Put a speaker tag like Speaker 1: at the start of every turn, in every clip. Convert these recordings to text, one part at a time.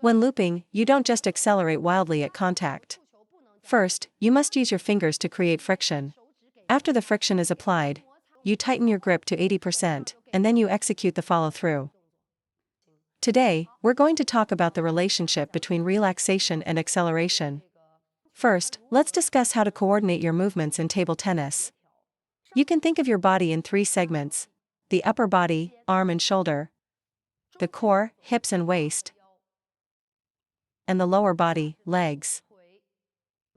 Speaker 1: When looping, you don't just accelerate wildly at contact. First, you must use your fingers to create friction. After the friction is applied, you tighten your grip to 80%, and then you execute the follow-through. Today, we're going to talk about the relationship between relaxation and acceleration. First, let's discuss how to coordinate your movements in table tennis. You can think of your body in three segments: the upper body, arm and shoulder, the core, hips and waist, and the lower body, legs.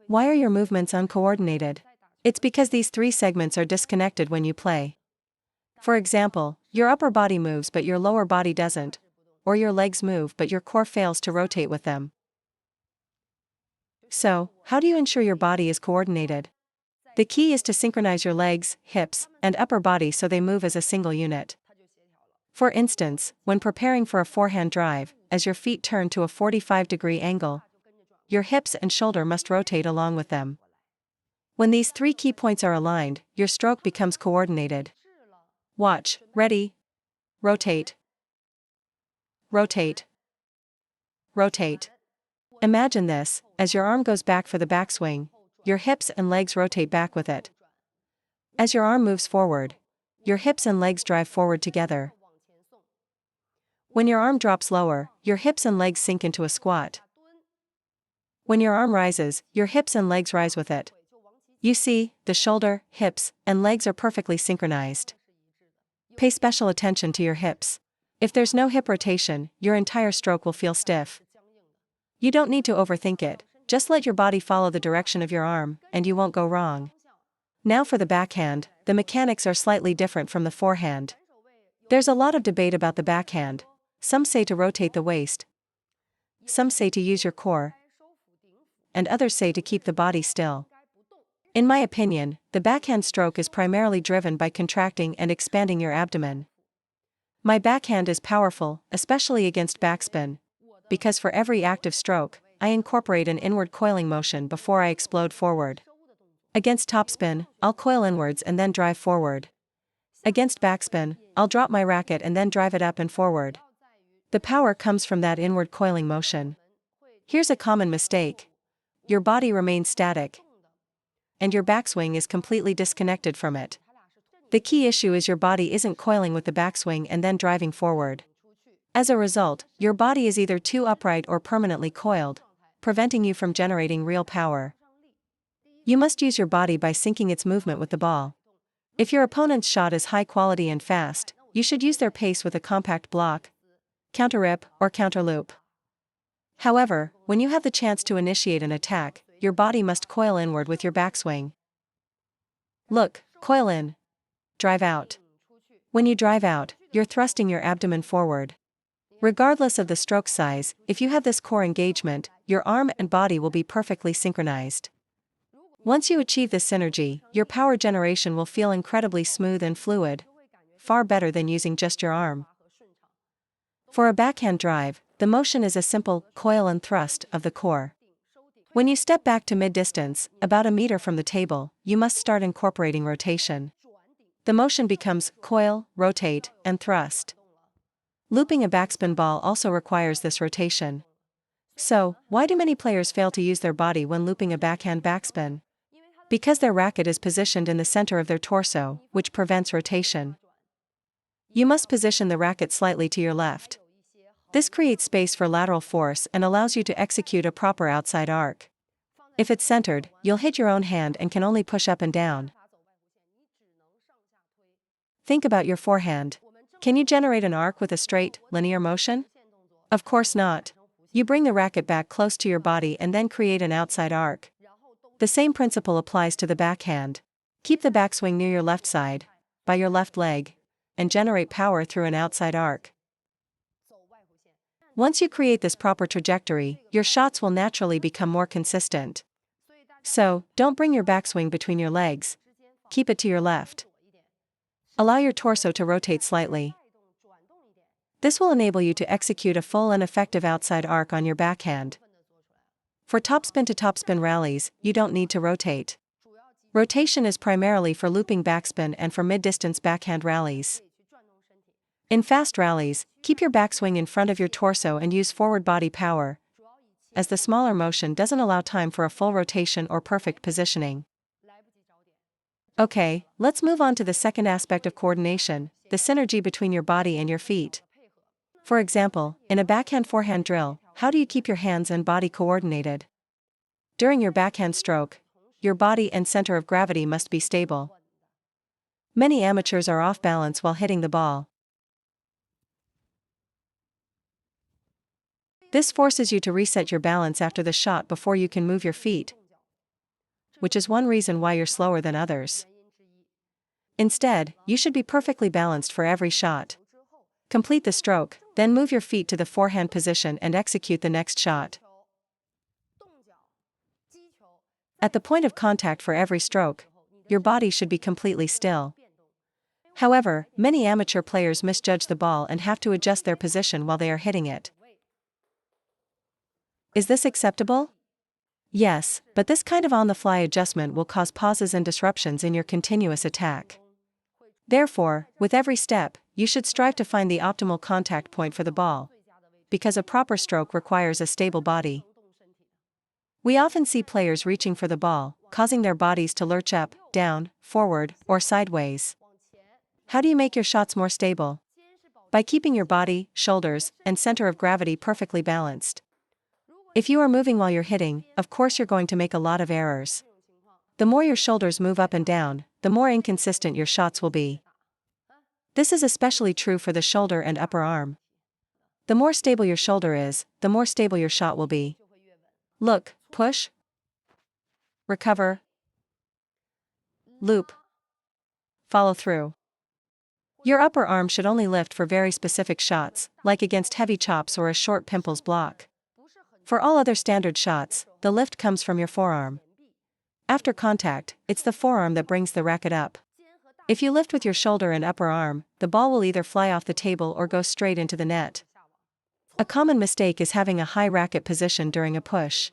Speaker 1: Why are your movements uncoordinated? It's because these three segments are disconnected when you play. For example, your upper body moves but your lower body doesn't, or your legs move but your core fails to rotate with them. So, how do you ensure your body is coordinated? The key is to synchronize your legs, hips, and upper body so they move as a single unit. For instance, when preparing for a forehand drive, as your feet turn to a 45-degree angle, your hips and shoulder must rotate along with them. When these three key points are aligned, your stroke becomes coordinated. Watch, ready, rotate, rotate, rotate. Imagine this: as your arm goes back for the backswing, your hips and legs rotate back with it. As your arm moves forward, your hips and legs drive forward together. When your arm drops lower, your hips and legs sink into a squat. When your arm rises, your hips and legs rise with it. You see, the shoulder, hips, and legs are perfectly synchronized. Pay special attention to your hips. If there's no hip rotation, your entire stroke will feel stiff. You don't need to overthink it, just let your body follow the direction of your arm, and you won't go wrong. Now for the backhand, the mechanics are slightly different from the forehand. There's a lot of debate about the backhand. Some say to rotate the waist. Some say to use your core. And others say to keep the body still. In my opinion, the backhand stroke is primarily driven by contracting and expanding your abdomen. My backhand is powerful, especially against backspin, because for every active stroke, I incorporate an inward coiling motion before I explode forward. Against topspin, I'll coil inwards and then drive forward. Against backspin, I'll drop my racket and then drive it up and forward. The power comes from that inward coiling motion. Here's a common mistake. Your body remains static, and your backswing is completely disconnected from it. The key issue is your body isn't coiling with the backswing and then driving forward. As a result, your body is either too upright or permanently coiled, preventing you from generating real power. You must use your body by syncing its movement with the ball. If your opponent's shot is high quality and fast, you should use their pace with a compact block, counter rip, or counter loop. However, when you have the chance to initiate an attack, your body must coil inward with your backswing. Look, coil in. Drive out. When you drive out, you're thrusting your abdomen forward. Regardless of the stroke size, if you have this core engagement, your arm and body will be perfectly synchronized. Once you achieve this synergy, your power generation will feel incredibly smooth and fluid, far better than using just your arm. For a backhand drive, the motion is a simple coil and thrust of the core. When you step back to mid-distance, about a meter from the table, you must start incorporating rotation. The motion becomes coil, rotate, and thrust. Looping a backspin ball also requires this rotation. So, why do many players fail to use their body when looping a backhand backspin? Because their racket is positioned in the center of their torso, which prevents rotation. You must position the racket slightly to your left. This creates space for lateral force and allows you to execute a proper outside arc. If it's centered, you'll hit your own hand and can only push up and down. Think about your forehand. Can you generate an arc with a straight, linear motion? Of course not. You bring the racket back close to your body and then create an outside arc. The same principle applies to the backhand. Keep the backswing near your left side, by your left leg, and generate power through an outside arc. Once you create this proper trajectory, your shots will naturally become more consistent. So, don't bring your backswing between your legs. Keep it to your left. Allow your torso to rotate slightly. This will enable you to execute a full and effective outside arc on your backhand. For topspin to topspin rallies, you don't need to rotate. Rotation is primarily for looping backspin and for mid-distance backhand rallies. In fast rallies, keep your backswing in front of your torso and use forward body power, as the smaller motion doesn't allow time for a full rotation or perfect positioning. Okay, let's move on to the second aspect of coordination, the synergy between your body and your feet. For example, in a backhand-forehand drill, how do you keep your hands and body coordinated? During your backhand stroke, your body and center of gravity must be stable. Many amateurs are off balance while hitting the ball. This forces you to reset your balance after the shot before you can move your feet, which is one reason why you're slower than others. Instead, you should be perfectly balanced for every shot. Complete the stroke, then move your feet to the forehand position and execute the next shot. At the point of contact for every stroke, your body should be completely still. However, many amateur players misjudge the ball and have to adjust their position while they are hitting it. Is this acceptable? Yes, but this kind of on-the-fly adjustment will cause pauses and disruptions in your continuous attack. Therefore, with every step, you should strive to find the optimal contact point for the ball, because a proper stroke requires a stable body. We often see players reaching for the ball, causing their bodies to lurch up, down, forward, or sideways. How do you make your shots more stable? By keeping your body, shoulders, and center of gravity perfectly balanced. If you are moving while you're hitting, of course you're going to make a lot of errors. The more your shoulders move up and down, the more inconsistent your shots will be. This is especially true for the shoulder and upper arm. The more stable your shoulder is, the more stable your shot will be. Look, push, recover, loop, follow through. Your upper arm should only lift for very specific shots, like against heavy chops or a short pimples block. For all other standard shots, the lift comes from your forearm. After contact, it's the forearm that brings the racket up. If you lift with your shoulder and upper arm, the ball will either fly off the table or go straight into the net. A common mistake is having a high racket position during a push.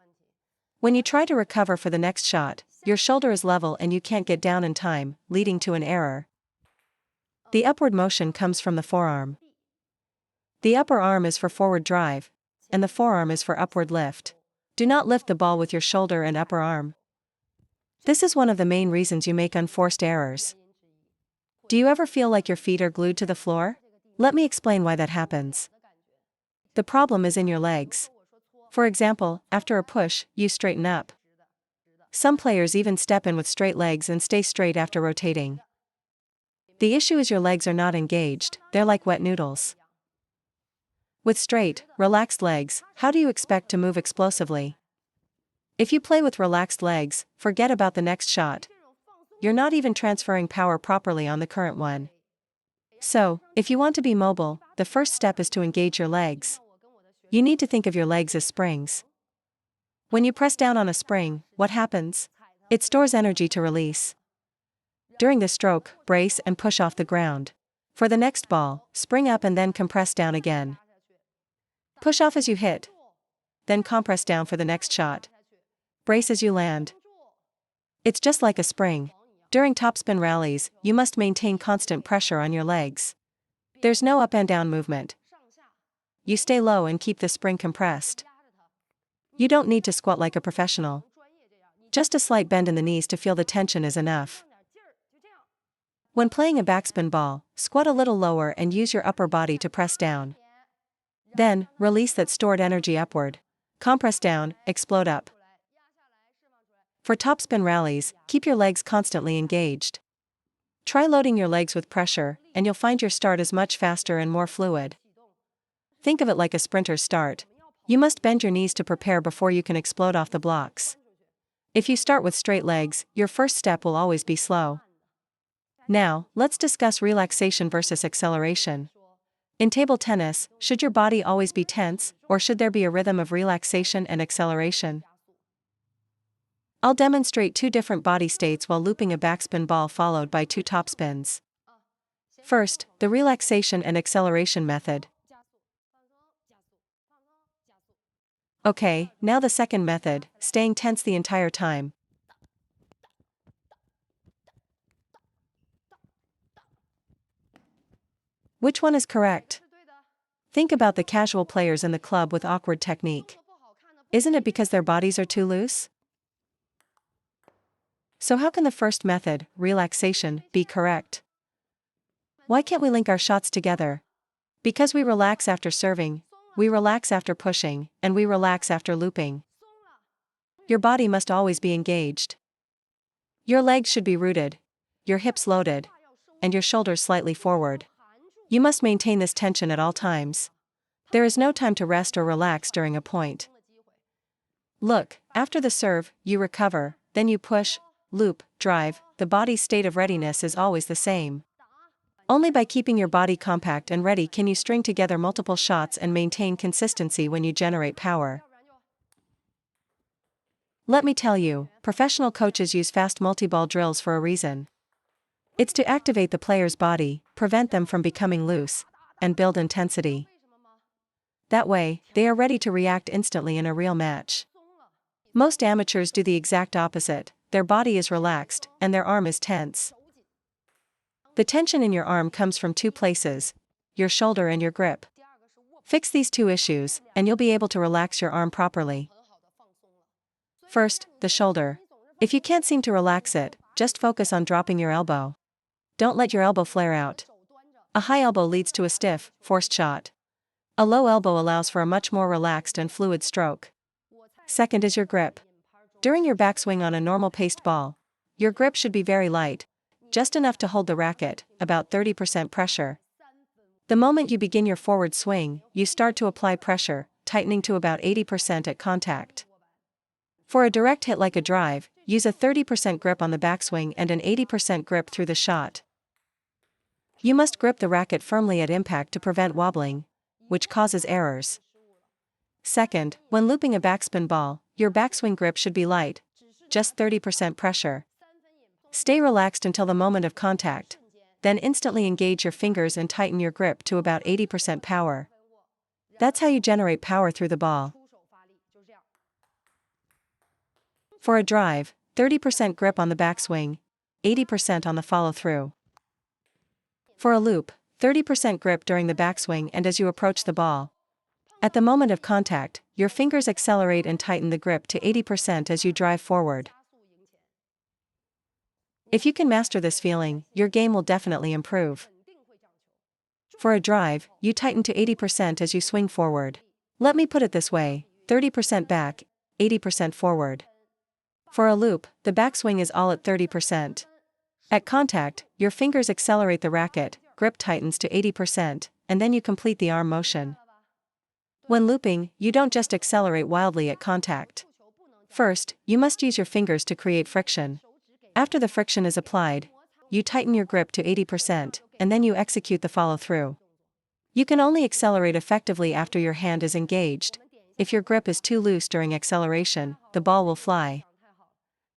Speaker 1: When you try to recover for the next shot, your shoulder is level and you can't get down in time, leading to an error. The upward motion comes from the forearm. The upper arm is for forward drive, and the forearm is for upward lift. Do not lift the ball with your shoulder and upper arm. This is one of the main reasons you make unforced errors. Do you ever feel like your feet are glued to the floor? Let me explain why that happens. The problem is in your legs. For example, after a push, you straighten up. Some players even step in with straight legs and stay straight after rotating. The issue is your legs are not engaged, they're like wet noodles. With straight, relaxed legs, how do you expect to move explosively? If you play with relaxed legs, forget about the next shot. You're not even transferring power properly on the current one. So, if you want to be mobile, the first step is to engage your legs. You need to think of your legs as springs. When you press down on a spring, what happens? It stores energy to release. During the stroke, brace and push off the ground. For the next ball, spring up and then compress down again. Push off as you hit. Then compress down for the next shot. Brace as you land. It's just like a spring. During topspin rallies, you must maintain constant pressure on your legs. There's no up and down movement. You stay low and keep the spring compressed. You don't need to squat like a professional. Just a slight bend in the knees to feel the tension is enough. When playing a backspin ball, squat a little lower and use your upper body to press down. Then, release that stored energy upward. Compress down, explode up. For topspin rallies, keep your legs constantly engaged. Try loading your legs with pressure, and you'll find your start is much faster and more fluid. Think of it like a sprinter's start. You must bend your knees to prepare before you can explode off the blocks. If you start with straight legs, your first step will always be slow. Now, let's discuss relaxation versus acceleration. In table tennis, should your body always be tense, or should there be a rhythm of relaxation and acceleration? I'll demonstrate two different body states while looping a backspin ball followed by two topspins. First, the relaxation and acceleration method. Okay, now the second method, staying tense the entire time. Which one is correct? Think about the casual players in the club with awkward technique. Isn't it because their bodies are too loose? So how can the first method, relaxation, be correct? Why can't we link our shots together? Because we relax after serving, we relax after pushing, and we relax after looping. Your body must always be engaged. Your legs should be rooted, your hips loaded, and your shoulders slightly forward. You must maintain this tension at all times. There is no time to rest or relax during a point. Look, after the serve, you recover, then you push, loop, drive. The body's state of readiness is always the same. Only by keeping your body compact and ready can you string together multiple shots and maintain consistency when you generate power. Let me tell you, professional coaches use fast multi-ball drills for a reason. It's to activate the player's body, prevent them from becoming loose, and build intensity. That way, they are ready to react instantly in a real match. Most amateurs do the exact opposite. Their body is relaxed, and their arm is tense. The tension in your arm comes from two places: your shoulder and your grip. Fix these two issues, and you'll be able to relax your arm properly. First, the shoulder. If you can't seem to relax it, just focus on dropping your elbow. Don't let your elbow flare out. A high elbow leads to a stiff, forced shot. A low elbow allows for a much more relaxed and fluid stroke. Second is your grip. During your backswing on a normal paced ball, your grip should be very light, just enough to hold the racket, about 30% pressure. The moment you begin your forward swing, you start to apply pressure, tightening to about 80% at contact. For a direct hit like a drive, use a 30% grip on the backswing and an 80% grip through the shot. You must grip the racket firmly at impact to prevent wobbling, which causes errors. Second, when looping a backspin ball, your backswing grip should be light, just 30% pressure. Stay relaxed until the moment of contact, then instantly engage your fingers and tighten your grip to about 80% power. That's how you generate power through the ball. For a drive, 30% grip on the backswing, 80% on the follow-through. For a loop, 30% grip during the backswing and as you approach the ball. At the moment of contact, your fingers accelerate and tighten the grip to 80% as you drive forward. If you can master this feeling, your game will definitely improve. For a drive, you tighten to 80% as you swing forward. Let me put it this way: 30% back, 80% forward. For a loop, the backswing is all at 30%. At contact, your fingers accelerate the racket, grip tightens to 80%, and then you complete the arm motion. When looping, you don't just accelerate wildly at contact. First, you must use your fingers to create friction. After the friction is applied, you tighten your grip to 80%, and then you execute the follow-through. You can only accelerate effectively after your hand is engaged. If your grip is too loose during acceleration, the ball will fly.